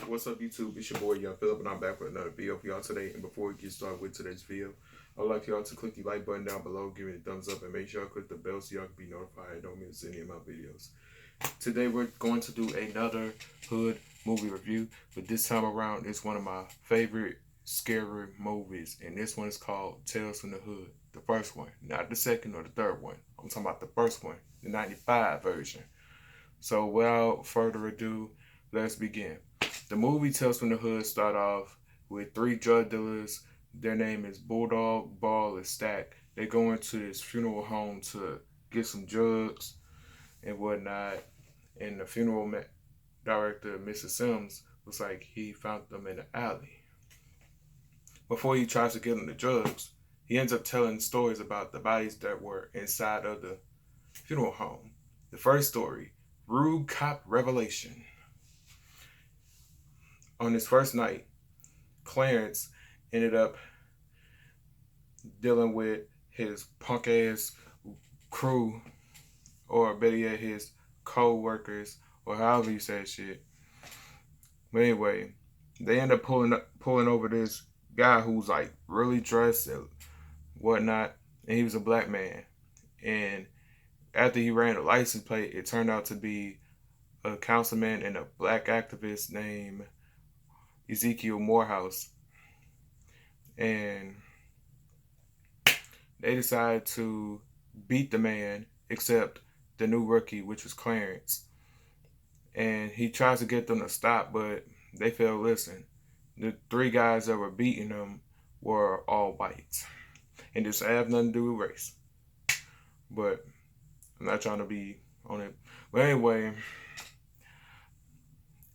What's up, YouTube? It's your boy Young Philip, and I'm back with another video for y'all today. And before we get started with today's video, I'd like y'all to click the like button down below, give me a thumbs up, and make sure y'all click the bell so y'all can be notified and don't miss any of my videos. Today we're going to do another hood movie review, but this time around it's one of my favorite scary movies, and this one is called Tales from the Hood. The first one, not the second or the third one. I'm talking about the first one, the 95 version. So without further ado, let's begin. The movie Tales from the Hood start off with three drug dealers. Their name is Bulldog, Ball, and Stack. They go into this funeral home to get some drugs and whatnot. And the funeral director, Mrs. Sims, was like, he found them in the alley. Before he tries to get them the drugs, he ends up telling stories about the bodies that were inside of the funeral home. The first story, Rude Cop Revelation. On his first night, Clarence ended up dealing with his punk ass crew, or better yet, his co-workers, or however you say shit. But anyway, they end up pulling over this guy who's like really dressed and whatnot, and he was a black man. And after he ran the license plate, it turned out to be a councilman and a black activist named Ezekiel Morehouse. And they decided to beat the man, except the new rookie, which was Clarence. And he tries to get them to stop, but they failed. Listen, the three guys that were beating him were all whites. And this have nothing to do with race. But I'm not trying to be on it. But anyway,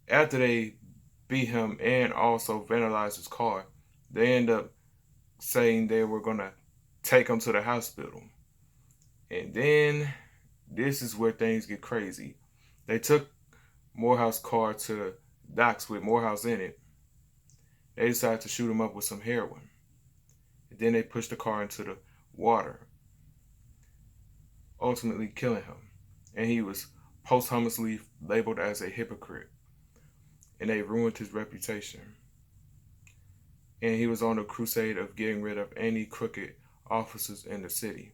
after they beat him and also vandalized his car, they end up saying they were going to take him to the hospital. And then this is where things get crazy. They took Morehouse's car to the docks with Morehouse in it. They decided to shoot him up with some heroin. And then they pushed the car into the water, ultimately killing him. And he was posthumously labeled as a hypocrite. And they ruined his reputation. And he was on a crusade of getting rid of any crooked officers in the city.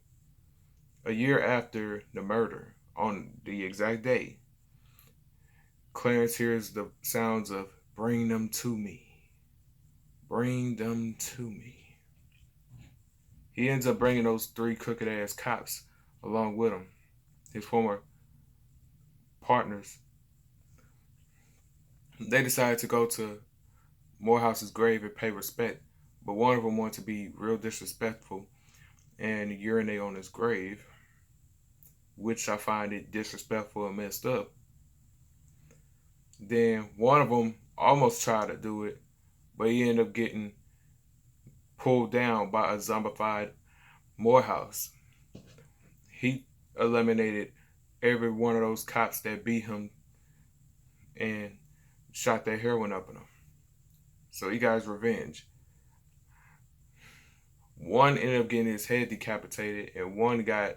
A year after the murder, on the exact day, Clarence hears the sounds of "Bring them to me. Bring them to me." He ends up bringing those three crooked ass cops along with him, his former partners. They decided to go to Morehouse's grave and pay respect, but one of them wanted to be real disrespectful and urinate on his grave, which I find it disrespectful and messed up. Then one of them almost tried to do it, but he ended up getting pulled down by a zombified Morehouse. He eliminated every one of those cops that beat him and shot their heroin up in him. So he got his revenge. One ended up getting his head decapitated, and one got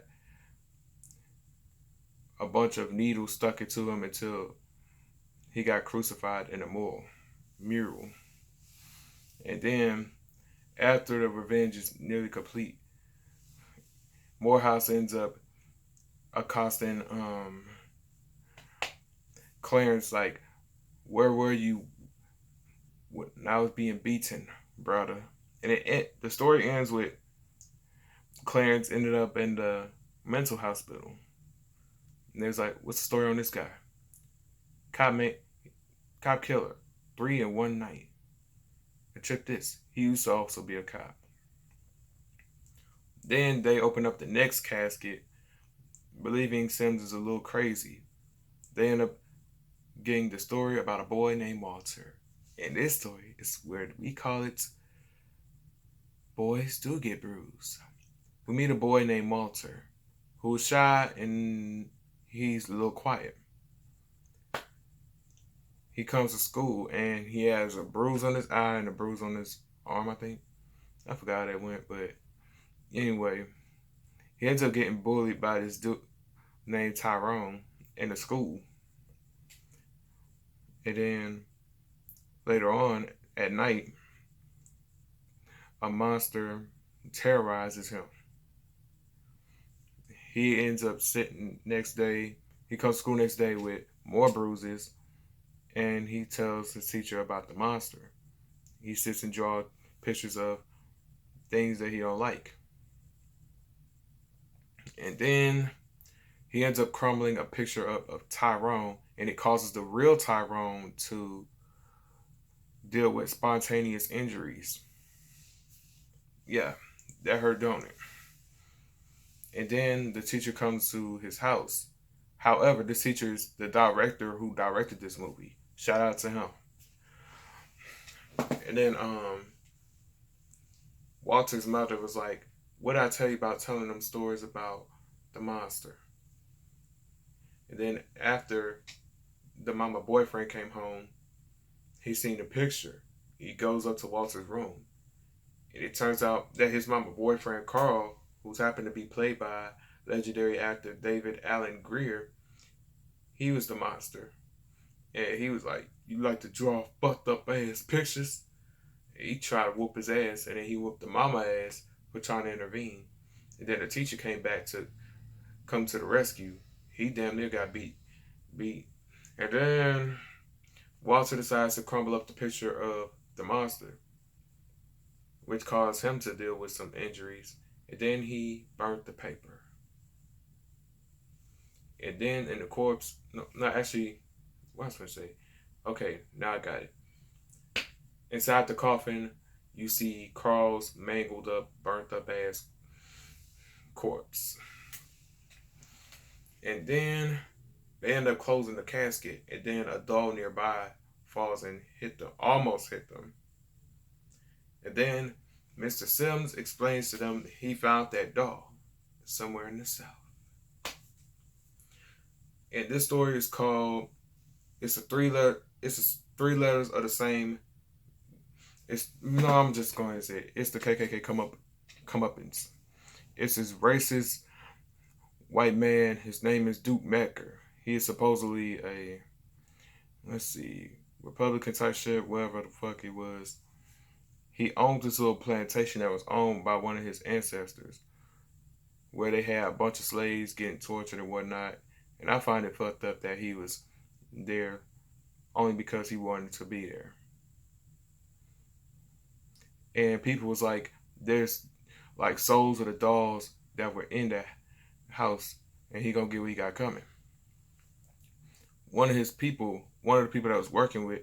a bunch of needles stuck into him until he got crucified in a mural. And then, after the revenge is nearly complete, Morehouse ends up accosting Clarence like, "Where were you when I was being beaten, brother?" And the story ends with Clarence ended up in the mental hospital. And there's like, "What's the story on this guy? Cop killer, 3 in one night." And check this, he used to also be a cop. Then they open up the next casket, believing Sims is a little crazy. They end up getting the story about a boy named Walter. And this story is where we call it Boys Do Get Bruised. We meet a boy named Walter, who's shy and he's a little quiet. He comes to school and he has a bruise on his eye and a bruise on his arm, I think. I forgot how that went, but anyway, he ends up getting bullied by this dude named Tyrone in the school. And then Later on at night, a monster terrorizes him. He ends up sitting next day. He comes to school next day with more bruises, and he tells his teacher about the monster. He sits and draws pictures of things that he don't like. And then he ends up crumbling a picture of Tyrone, and it causes the real Tyrone to deal with spontaneous injuries. Yeah, that hurt, don't it? And then the teacher comes to his house. However, this teacher is the director who directed this movie. Shout out to him. And then Walter's mother was like, "What did I tell you about telling them stories about the monster?" And then after the mama boyfriend came home, he seen the picture. He goes up to Walter's room. And it turns out that his mama boyfriend, Carl, who's happened to be played by legendary actor David Alan Grier, he was the monster. And he was like, "You like to draw fucked up ass pictures?" And he tried to whoop his ass, and then he whooped the mama ass for trying to intervene. And then the teacher came back to come to the rescue. He damn near got beat. And then Walter decides to crumble up the picture of the monster, which caused him to deal with some injuries. And then he burnt the paper. And then in the corpse, no, not actually, what was I supposed to say? Okay, now I got it. Inside the coffin, you see Carl's mangled up, burnt up ass corpse. And then they end up closing the casket, and then a doll nearby falls and almost hit them. And then Mr. Sims explains to them he found that doll somewhere in the South. And this story is called, it's a three letters of the same. I'm just going to say it's the KKK Comeuppance. It's this racist white man. His name is Duke Mecker. He is supposedly a, Republican type shit, whatever the fuck he was. He owned this little plantation that was owned by one of his ancestors, where they had a bunch of slaves getting tortured and whatnot. And I find it fucked up that he was there only because he wanted to be there. And people was like, there's like souls of the dolls that were in that house, and he gonna get what he got coming. One of the people that was working with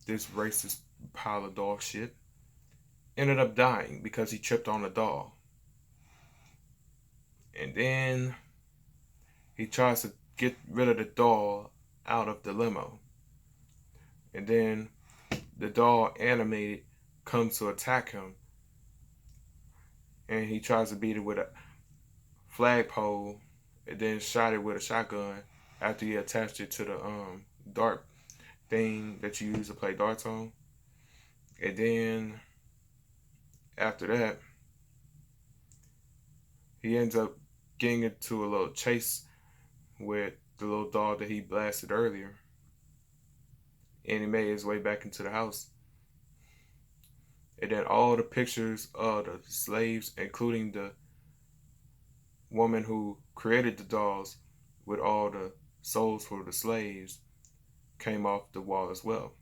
this racist pile of dog shit ended up dying because he tripped on a doll. And then he tries to get rid of the doll out of the limo. And then the doll animated comes to attack him. And he tries to beat it with a flagpole and then shot it with a shotgun after he attached it to the dart thing that you use to play darts on. And then after that, he ends up getting into a little chase with the little dog that he blasted earlier. And he made his way back into the house. And then all the pictures of the slaves, including the woman who created the dolls with all the souls for the slaves, came off the wall as well.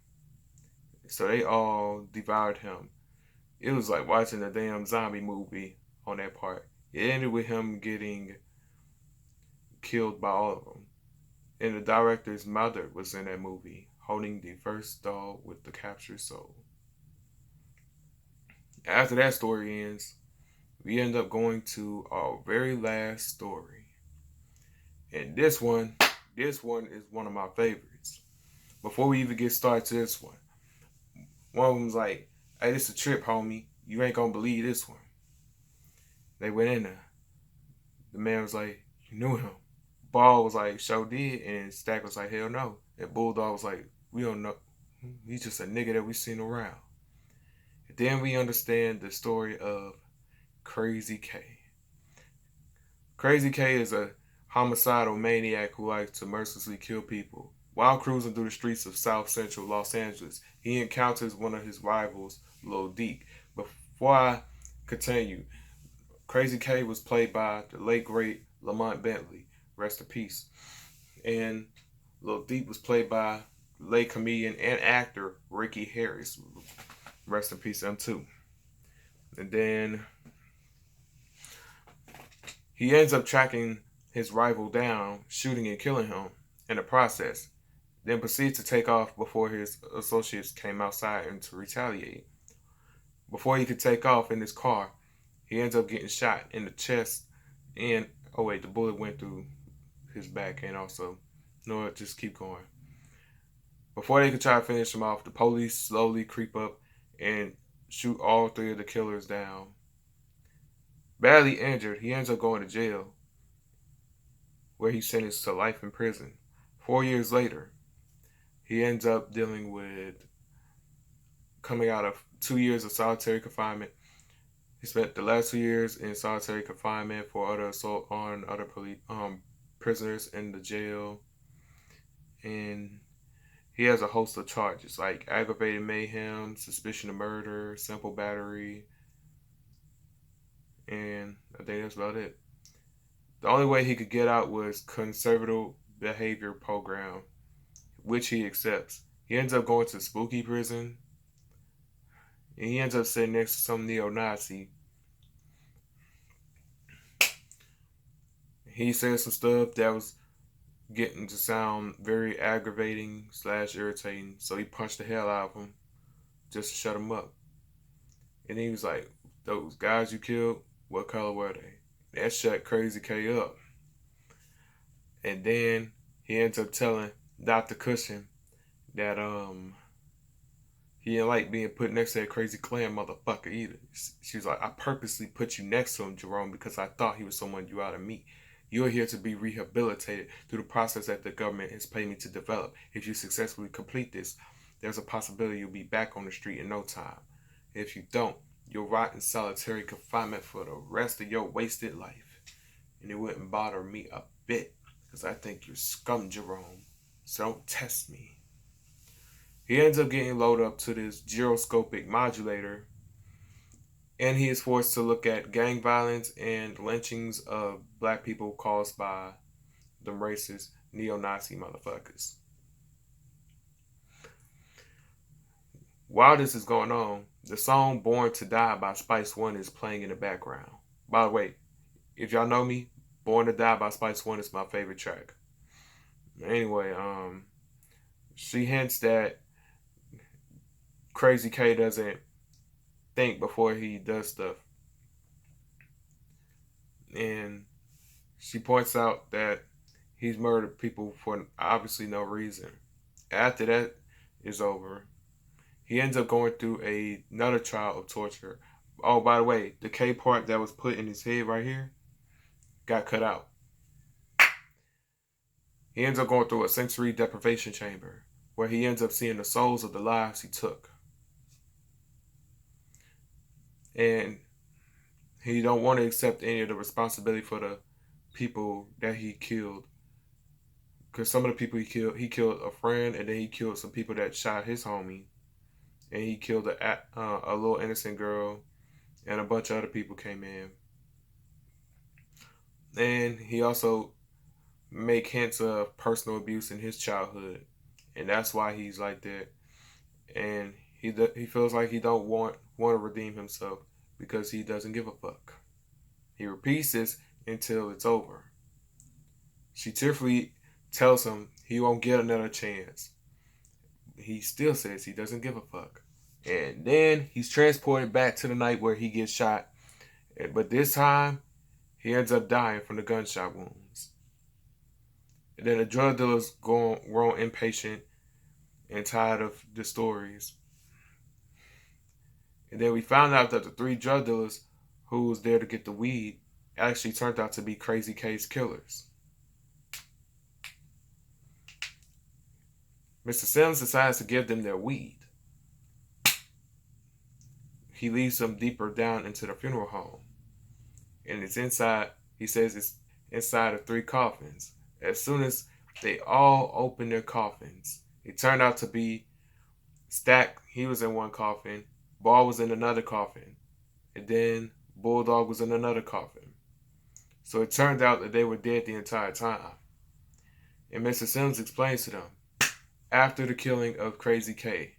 So they all devoured him. It was like watching a damn zombie movie on that part. It ended with him getting killed by all of them. And the director's mother was in that movie, holding the first doll with the captured soul. After that story ends, we end up going to our very last story. And this one is one of my favorites. Before we even get started to this one of them was like, "Hey, this a trip, homie. You ain't gonna believe this one." They went in there. The man was like, "You knew him." Ball was like, "Sure did," and Stack was like, "Hell no." And Bulldog was like, "We don't know. He's just a nigga that we seen around." And then we understand the story of Crazy K. Crazy K is a homicidal maniac who likes to mercilessly kill people While cruising through the streets of South Central Los Angeles, he encounters one of his rivals, Lil Deke. Before I continue, Crazy K was played by the late great Lamont Bentley, rest in peace. And Lil Deke was played by late comedian and actor Ricky Harris, rest in peace, him too. And then he ends up tracking his rival down, shooting and killing him in the process, then proceeds to take off before his associates came outside and to retaliate. Before he could take off in his car, he ends up getting shot in the chest and, oh wait, the bullet went through his back and also, no, just keep going. Before they could try to finish him off, the police slowly creep up and shoot all three of the killers down. Badly injured, he ends up going to jail, where he's sentenced to life in prison. 4 years later, he ends up dealing with coming out of 2 years of solitary confinement. He spent the last 2 years in solitary confinement for other assault on other prisoners in the jail. And he has a host of charges like aggravated mayhem, suspicion of murder, simple battery, and I think that's about it. The only way he could get out was conservative behavior program, which he accepts. He ends up going to spooky prison, and he ends up sitting next to some neo-Nazi. He said some stuff that was getting to sound very aggravating / irritating, so he punched the hell out of him just to shut him up. And he was like, those guys you killed, what color were they? That shut Crazy K up. And then he ends up telling Dr. Cushing that he didn't like being put next to that crazy Klan motherfucker either. She was like, I purposely put you next to him, Jerome, because I thought he was someone you ought to meet. You're here to be rehabilitated through the process that the government has paid me to develop. If you successfully complete this, there's a possibility you'll be back on the street in no time. If you don't, you'll rot in solitary confinement for the rest of your wasted life. And it wouldn't bother me a bit, because I think you're scum, Jerome. So don't test me. He ends up getting loaded up to this gyroscopic modulator, and he is forced to look at gang violence and lynchings of black people caused by them racist neo-Nazi motherfuckers. While this is going on, the song Born to Die by Spice One is playing in the background. By the way, if y'all know me, Born to Die by Spice One is my favorite track. Anyway, she hints that Crazy K doesn't think before he does stuff. And she points out that he's murdered people for obviously no reason. After that is over, he ends up going through another trial of torture. Oh, by the way, the K part that was put in his head right here got cut out. He ends up going through a sensory deprivation chamber where he ends up seeing the souls of the lives he took. And he don't want to accept any of the responsibility for the people that he killed. Because some of the people he killed a friend, and then he killed some people that shot his homie. And he killed a little innocent girl, and a bunch of other people came in. And he also make hints of personal abuse in his childhood, and that's why he's like that. And he feels like he don't want to redeem himself because he doesn't give a fuck. He repeats this until it's over. She tearfully tells him he won't get another chance. He still says he doesn't give a fuck. And then he's transported back to the night where he gets shot. But this time, he ends up dying from the gunshot wounds. And then the drug dealers grown impatient and tired of the stories. And then we found out that the 3 drug dealers who was there to get the weed actually turned out to be Crazy K's killers. Mr. Sims decides to give them their weed. He leads them deeper down into the funeral home. And it's inside, he says it's inside of 3 coffins. As soon as They all opened their coffins. It turned out to be Stack. He was in one coffin. Ball was in another coffin. And then Bulldog was in another coffin. So it turned out that they were dead the entire time. And Mr. Sims explains to them, after the killing of Crazy K,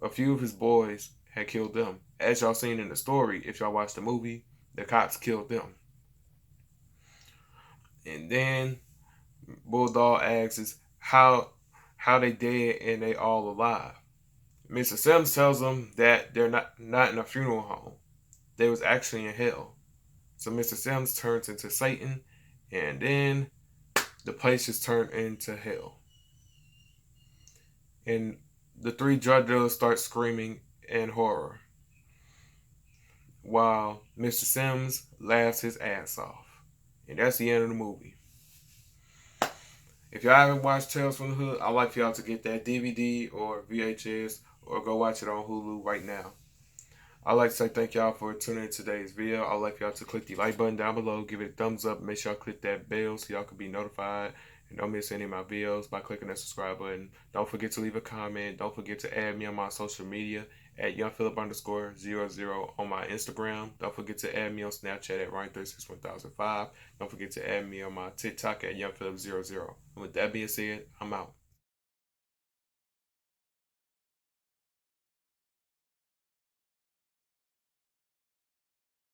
a few of his boys had killed them. As y'all seen in the story, if y'all watched the movie, the cops killed them. And then Bulldog asks how they dead and they all alive. Mr. Sims tells them that they're not in a funeral home. They was actually in hell. So Mr. Sims turns into Satan, and then the place just turned into hell. And the three drug dealers start screaming in horror, while Mr. Sims laughs his ass off. And that's the end of the movie. If y'all haven't watched Tales from the Hood, I'd like for y'all to get that DVD or VHS or go watch it on Hulu right now. I'd like to say thank y'all for tuning in today's video. I'd like for y'all to click the like button down below, give it a thumbs up, make sure y'all click that bell so y'all can be notified and don't miss any of my videos by clicking that subscribe button. Don't forget to leave a comment. Don't forget to add me on my social media at YoungPhilip_00 on my Instagram. Don't forget to add me on Snapchat at Ryan361,005. Don't forget to add me on my TikTok at YoungPhilip00. And with that being said, I'm out.